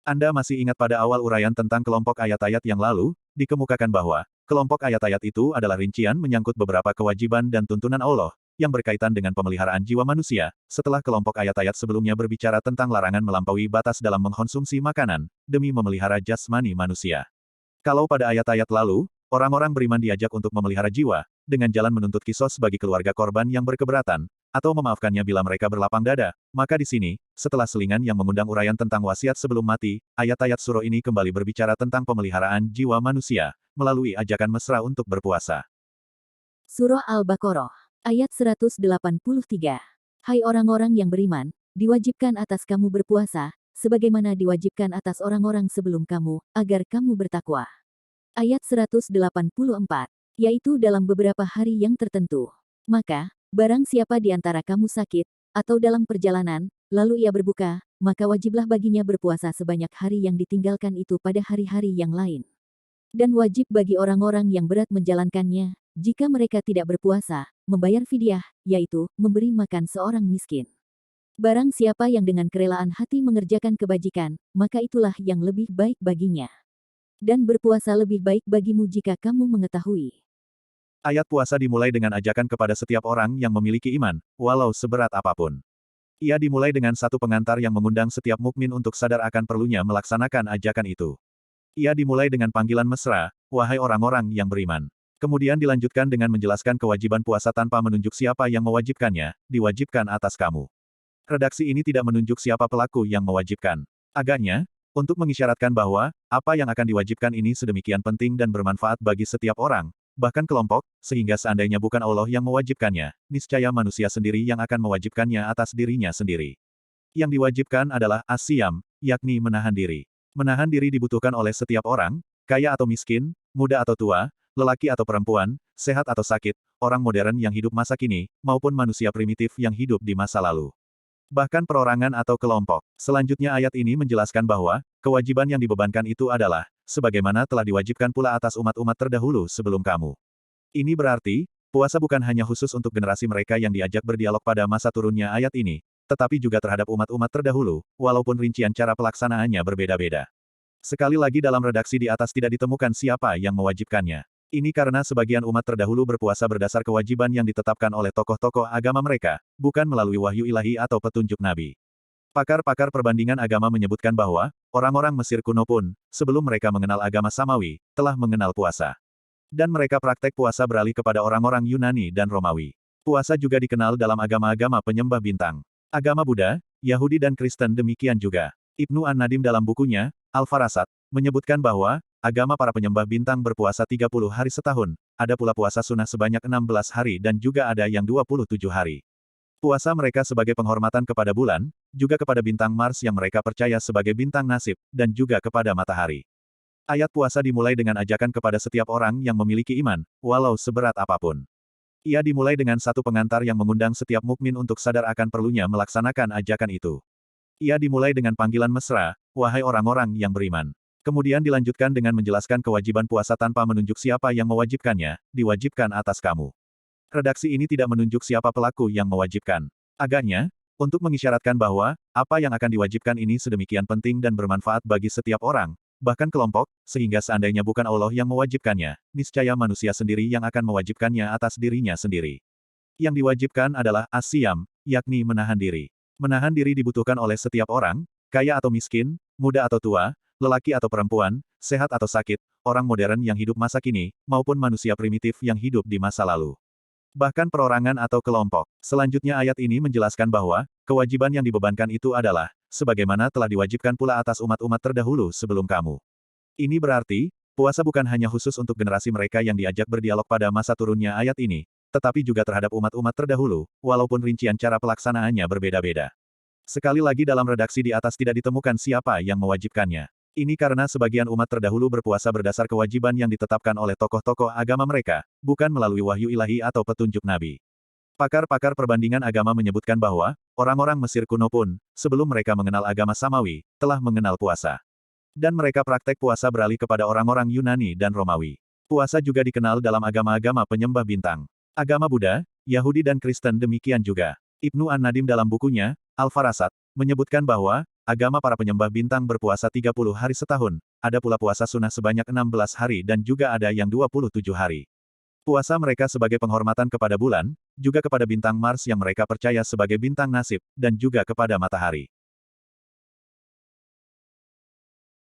Anda masih ingat pada awal uraian tentang kelompok ayat-ayat yang lalu, dikemukakan bahwa kelompok ayat-ayat itu adalah rincian menyangkut beberapa kewajiban dan tuntunan Allah yang berkaitan dengan pemeliharaan jiwa manusia, setelah kelompok ayat-ayat sebelumnya berbicara tentang larangan melampaui batas dalam mengkonsumsi makanan demi memelihara jasmani manusia. Kalau pada ayat-ayat lalu, orang-orang beriman diajak untuk memelihara jiwa, dengan jalan menuntut kisos bagi keluarga korban yang berkeberatan, atau memaafkannya bila mereka berlapang dada, maka di sini, setelah selingan yang mengundang uraian tentang wasiat sebelum mati, ayat-ayat surah ini kembali berbicara tentang pemeliharaan jiwa manusia, melalui ajakan mesra untuk berpuasa. Surah Al-Baqarah, ayat 183. Hai orang-orang yang beriman, diwajibkan atas kamu berpuasa, sebagaimana diwajibkan atas orang-orang sebelum kamu, agar kamu bertakwa. Ayat 184, yaitu dalam beberapa hari yang tertentu. Maka, barang siapa di antara kamu sakit, atau dalam perjalanan, lalu ia berbuka, maka wajiblah baginya berpuasa sebanyak hari yang ditinggalkan itu pada hari-hari yang lain. Dan wajib bagi orang-orang yang berat menjalankannya, jika mereka tidak berpuasa, membayar fidyah, yaitu, memberi makan seorang miskin. Barang siapa yang dengan kerelaan hati mengerjakan kebajikan, maka itulah yang lebih baik baginya. Dan berpuasa lebih baik bagimu jika kamu mengetahui. Ayat puasa dimulai dengan ajakan kepada setiap orang yang memiliki iman, walau seberat apapun. Ia dimulai dengan satu pengantar yang mengundang setiap mukmin untuk sadar akan perlunya melaksanakan ajakan itu. Ia dimulai dengan panggilan mesra, wahai orang-orang yang beriman. Kemudian dilanjutkan dengan menjelaskan kewajiban puasa tanpa menunjuk siapa yang mewajibkannya, diwajibkan atas kamu. Redaksi ini tidak menunjuk siapa pelaku yang mewajibkan. Agaknya, untuk mengisyaratkan bahwa, apa yang akan diwajibkan ini sedemikian penting dan bermanfaat bagi setiap orang, bahkan kelompok, sehingga seandainya bukan Allah yang mewajibkannya, niscaya manusia sendiri yang akan mewajibkannya atas dirinya sendiri. Yang diwajibkan adalah as-siyam, yakni menahan diri. Menahan diri dibutuhkan oleh setiap orang, kaya atau miskin, muda atau tua, lelaki atau perempuan, sehat atau sakit, orang modern yang hidup masa kini, maupun manusia primitif yang hidup di masa lalu. Bahkan perorangan atau kelompok. Selanjutnya ayat ini menjelaskan bahwa, kewajiban yang dibebankan itu adalah, sebagaimana telah diwajibkan pula atas umat-umat terdahulu sebelum kamu. Ini berarti, puasa bukan hanya khusus untuk generasi mereka yang diajak berdialog pada masa turunnya ayat ini, tetapi juga terhadap umat-umat terdahulu, walaupun rincian cara pelaksanaannya berbeda-beda. Sekali lagi dalam redaksi di atas tidak ditemukan siapa yang mewajibkannya. Ini karena sebagian umat terdahulu berpuasa berdasar kewajiban yang ditetapkan oleh tokoh-tokoh agama mereka, bukan melalui wahyu ilahi atau petunjuk nabi. Pakar-pakar perbandingan agama menyebutkan bahwa, orang-orang Mesir kuno pun, sebelum mereka mengenal agama Samawi, telah mengenal puasa. Dan mereka praktek puasa beralih kepada orang-orang Yunani dan Romawi. Puasa juga dikenal dalam agama-agama penyembah bintang. Agama Buddha, Yahudi dan Kristen demikian juga. Ibnu An-Nadim dalam bukunya, Al-Farasat, menyebutkan bahwa, agama para penyembah bintang berpuasa 30 hari setahun, ada pula puasa sunnah sebanyak 16 hari dan juga ada yang 27 hari. Puasa mereka sebagai penghormatan kepada bulan, juga kepada bintang Mars yang mereka percaya sebagai bintang nasib, dan juga kepada matahari. Ayat puasa dimulai dengan ajakan kepada setiap orang yang memiliki iman, walau seberat apapun. Ia dimulai dengan satu pengantar yang mengundang setiap mukmin untuk sadar akan perlunya melaksanakan ajakan itu. Ia dimulai dengan panggilan mesra, wahai orang-orang yang beriman. Kemudian dilanjutkan dengan menjelaskan kewajiban puasa tanpa menunjuk siapa yang mewajibkannya, diwajibkan atas kamu. Redaksi ini tidak menunjuk siapa pelaku yang mewajibkan. Agaknya, untuk mengisyaratkan bahwa, apa yang akan diwajibkan ini sedemikian penting dan bermanfaat bagi setiap orang, bahkan kelompok, sehingga seandainya bukan Allah yang mewajibkannya, niscaya manusia sendiri yang akan mewajibkannya atas dirinya sendiri. Yang diwajibkan adalah as-siyam, yakni menahan diri. Menahan diri dibutuhkan oleh setiap orang, kaya atau miskin, muda atau tua, lelaki atau perempuan, sehat atau sakit, orang modern yang hidup masa kini, maupun manusia primitif yang hidup di masa lalu. Bahkan perorangan atau kelompok. Selanjutnya ayat ini menjelaskan bahwa, kewajiban yang dibebankan itu adalah, sebagaimana telah diwajibkan pula atas umat-umat terdahulu sebelum kamu. Ini berarti, puasa bukan hanya khusus untuk generasi mereka yang diajak berdialog pada masa turunnya ayat ini, tetapi juga terhadap umat-umat terdahulu, walaupun rincian cara pelaksanaannya berbeda-beda. Sekali lagi dalam redaksi di atas tidak ditemukan siapa yang mewajibkannya. Ini karena sebagian umat terdahulu berpuasa berdasar kewajiban yang ditetapkan oleh tokoh-tokoh agama mereka, bukan melalui wahyu ilahi atau petunjuk nabi. Pakar-pakar perbandingan agama menyebutkan bahwa, orang-orang Mesir kuno pun, sebelum mereka mengenal agama Samawi, telah mengenal puasa. Dan mereka praktek puasa beralih kepada orang-orang Yunani dan Romawi. Puasa juga dikenal dalam agama-agama penyembah bintang. Agama Buddha, Yahudi dan Kristen demikian juga. Ibnu An-Nadim dalam bukunya, Al-Farasat, menyebutkan bahwa, agama para penyembah bintang berpuasa 30 hari setahun, ada pula puasa sunnah sebanyak 16 hari dan juga ada yang 27 hari. Puasa mereka sebagai penghormatan kepada bulan, juga kepada bintang Mars yang mereka percaya sebagai bintang nasib, dan juga kepada matahari.